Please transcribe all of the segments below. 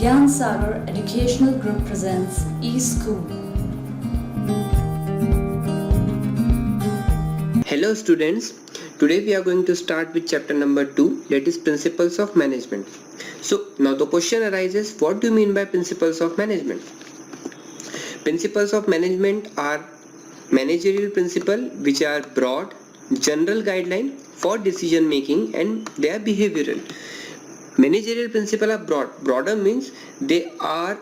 Gyan Sagar Educational Group presents eSchool. Hello students, today we are going to start with chapter number 2, that is Principles of Management. So now the question arises, what do you mean by Principles of Management? Principles of Management are managerial principles which are broad, general guideline for decision making and they are behavioral. Managerial principles are broader means they are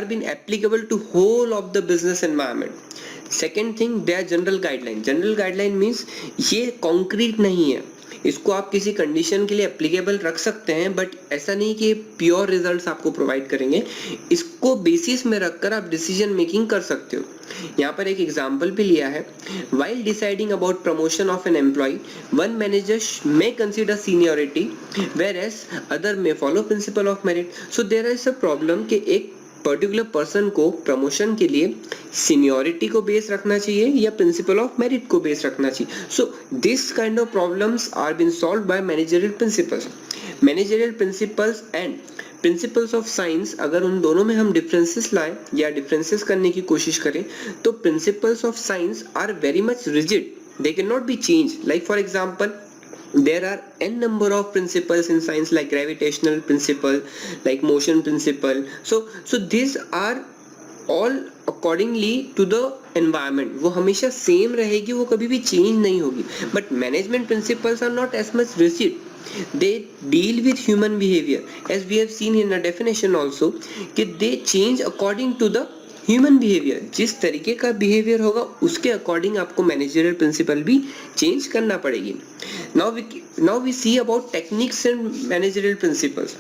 been applicable to whole of the business environment. Second thing they are general guideline means ये concrete नहीं है, इसको आप किसी condition के लिए applicable रख सकते हैं बट ऐसा नहीं कि प्योर रिजल्ट्स आपको प्रोवाइड करेंगे, इसको बेसिस में रखकर आप डिसीजन मेकिंग कर सकते हो. यहाँ पर एक एग्जांपल भी लिया है, while deciding about promotion of an employee, one manager may consider seniority whereas other may follow principle of merit. So there is a problem कि एक पर्टिकुलर पर्सन को प्रमोशन के लिए सीनियरिटी को बेस रखना चाहिए या प्रिंसिपल ऑफ मेरिट को बेस रखना चाहिए. So this kind of problems are been solved by managerial principles and principles of science. अगर उन दोनों में हम डिफरेंसेस लाएं या डिफरेंसेस करने की कोशिश करें तो principles of science are very much rigid, they can not be change. Like for example, there are n number of principles in science like gravitational principle, like motion principle. So these are all accordingly to the environment. वो हमेशा same रहेगी, वो कभी भी change नहीं होगी. But management principles are not as much rigid. They deal with human behavior, as we have seen in a definition also कि they change according to the human behaviour. जिस तरीके का बिहेवियर होगा उसके अकॉर्डिंग आपको managerial principal भी change करना पड़ेगी. Now we see about techniques and managerial principles.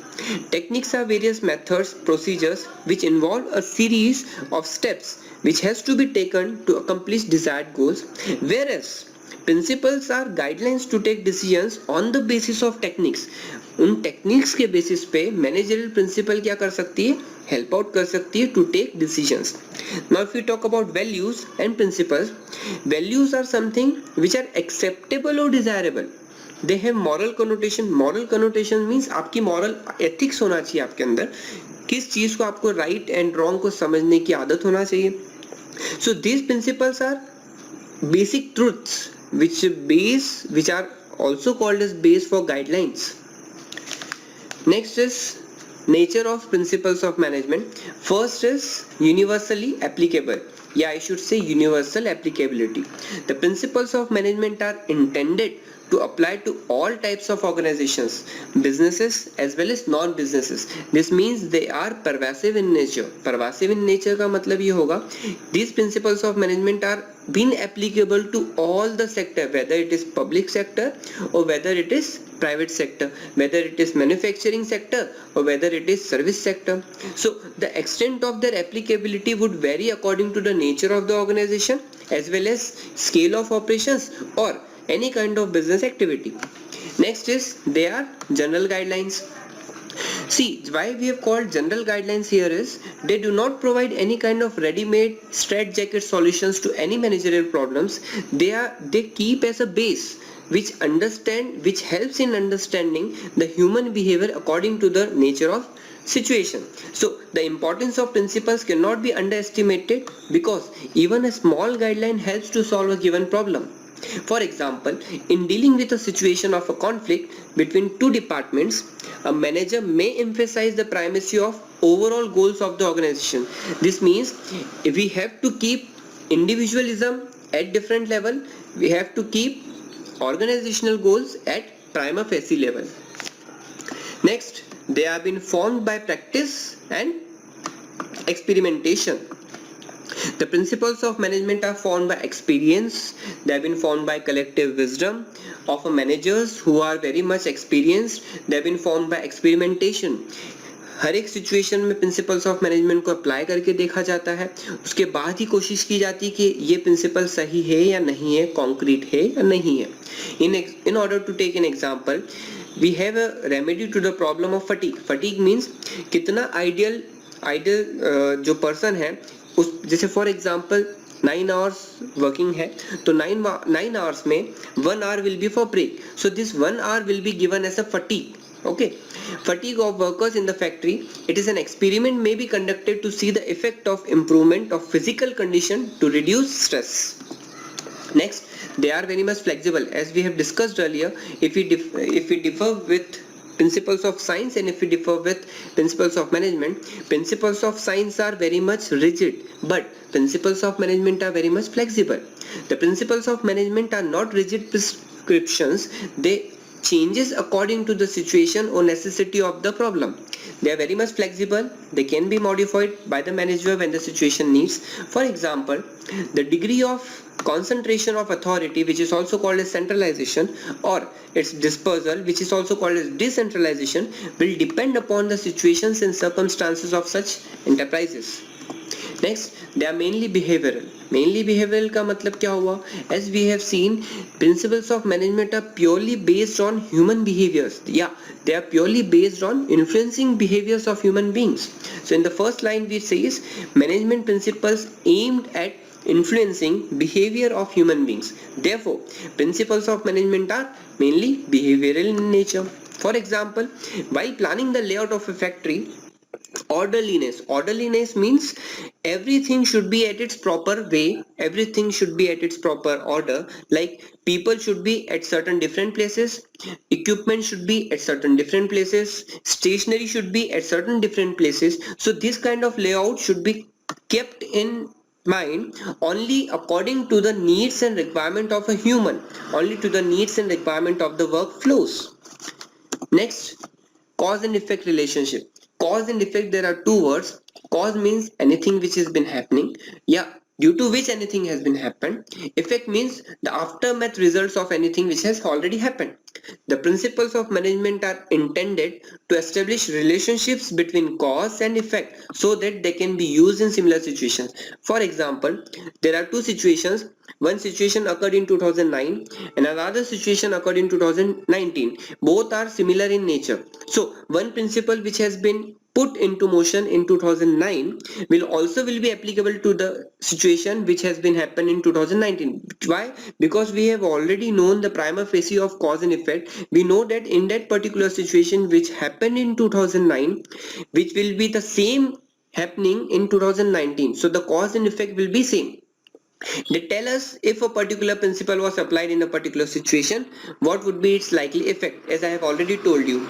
Techniques are various methods, procedures which involve a series of steps which has to be taken to accomplish desired goals, whereas principles are guidelines to take decisions on the basis of techniques. उन techniques के basis पे managerial principle क्या कर सकती है, help out कर सकती है to take decisions. Now if we talk about values and principles, values are something which are acceptable और desirable. They have moral connotation. Moral connotation means आपकी मॉरल एथिक्स होना चाहिए आपके अंदर, किस चीज को आपको राइट एंड रॉन्ग को समझने की आदत होना चाहिए. So these principles are basic truths which are also called as base for guidelines. Next is nature of principles of management. First is universally applicable. Yeah, I should say universal applicability. The principles of management are intended to apply to all types of organizations, businesses as well as non-businesses. This means they are pervasive in nature. Pervasive in nature का मतलब ये होगा, these principles of management are been applicable to all the sector, whether it is public sector or whether it is private sector, whether it is manufacturing sector or whether it is service sector. So the extent of their applicability would vary according to the nature of the organization as well as scale of operations or any kind of business activity. Next is they are general guidelines. See, why we have called general guidelines here is they do not provide any kind of ready-made straitjacket solutions to any managerial problems. They keep as a base which helps in understanding the human behavior according to the nature of situation. So the importance of principles cannot be underestimated because even a small guideline helps to solve a given problem. For example, in dealing with a situation of a conflict between two departments, a manager may emphasize the primacy of overall goals of the organization. This means if we have to keep individualism at different level, we have to keep organizational goals at prima facie level. Next, they have been formed by practice and experimentation. The principles of management are formed by experience. They have been formed by collective wisdom of managers who are very much experienced. They have been formed by experimentation. हर एक situation में principles of management को apply करके देखा जाता है, उसके बाद ही कोशिश की जाती है कि ये प्रिंसिपल सही है या नहीं है, कॉन्क्रीट है या नहीं है. In order to take an example, we have a remedy to the problem of fatigue. Fatigue means कितना आइडियल जो पर्सन है उस, जैसे फॉर एग्जांपल 9 hours वर्किंग है तो 9 hours में 1 hour will be for break. So this 1 hour will be given as a fatigue. Okay, fatigue of workers in the factory. It is an experiment may be conducted to see the effect of improvement of physical condition to reduce stress. Next, they are very much flexible, as we have discussed earlier. If we differ with principles of science and if we differ with principles of management, principles of science are very much rigid, but principles of management are very much flexible. The principles of management are not rigid prescriptions, they changes according to the situation or necessity of the problem. They are very much flexible, they can be modified by the manager when the situation needs. For example, the degree of concentration of authority, which is also called as centralization, or its dispersal, which is also called as decentralization, will depend upon the situations and circumstances of such enterprises. Next, they are mainly behavioral. Mainly behavioral का मतलब क्या हुआ? As we have seen, principles of management are purely based on human behaviors. Yeah, they are purely based on influencing behaviors of human beings. So in the first line we says management principles aimed at influencing behavior of human beings. Therefore, principles of management are mainly behavioral in nature. For example, while planning the layout of a factory, orderliness means everything should be at its proper way, everything should be at its proper order, like people should be at certain different places, equipment should be at certain different places, stationery should be at certain different places. So this kind of layout should be kept in mind only according to the needs and requirement of a human, only to the needs and requirement of the workflows. Next, cause and effect relationship. Cause and effect, there are two words. Cause means anything which has been happening, yeah, due to which anything has been happened. Effect means the aftermath results of anything which has already happened. The principles of management are intended to establish relationships between cause and effect so that they can be used in similar situations. For example, there are two situations. One situation occurred in 2009 and another situation occurred in 2019. Both are similar in nature. So one principle which has been put into motion in 2009 will be applicable to the situation which has been happened in 2019. Why? Because we have already known the prima facie of cause and effect. We know that in that particular situation which happened in 2009, which will be the same happening in 2019. So the cause and effect will be same. They tell us if a particular principle was applied in a particular situation, what would be its likely effect, as I have already told you.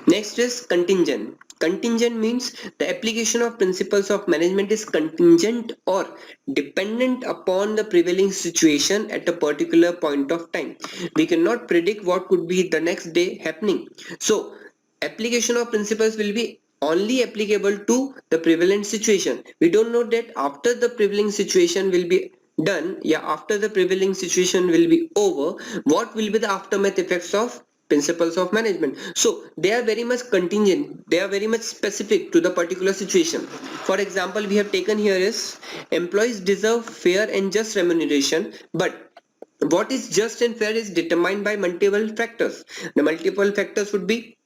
Next is contingent. Contingent means the application of principles of management is contingent or dependent upon the prevailing situation at a particular point of time. We cannot predict what could be the next day happening. So application of principles will be only applicable to the prevalent situation. We don't know that after the prevailing situation will be done, yeah, after the prevailing situation will be over, what will be the aftermath effects of principles of management. So they are very much contingent, they are very much specific to the particular situation. For example, we have taken here is employees deserve fair and just remuneration, but what is just and fair is determined by multiple factors. The multiple factors would be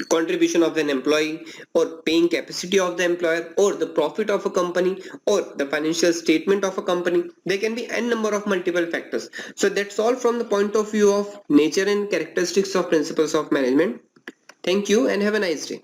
contribution of an employee, or paying capacity of the employer, or the profit of a company, or the financial statement of a company. There can be n number of multiple factors. So that's all from the point of view of nature and characteristics of principles of management. Thank you and have a nice day.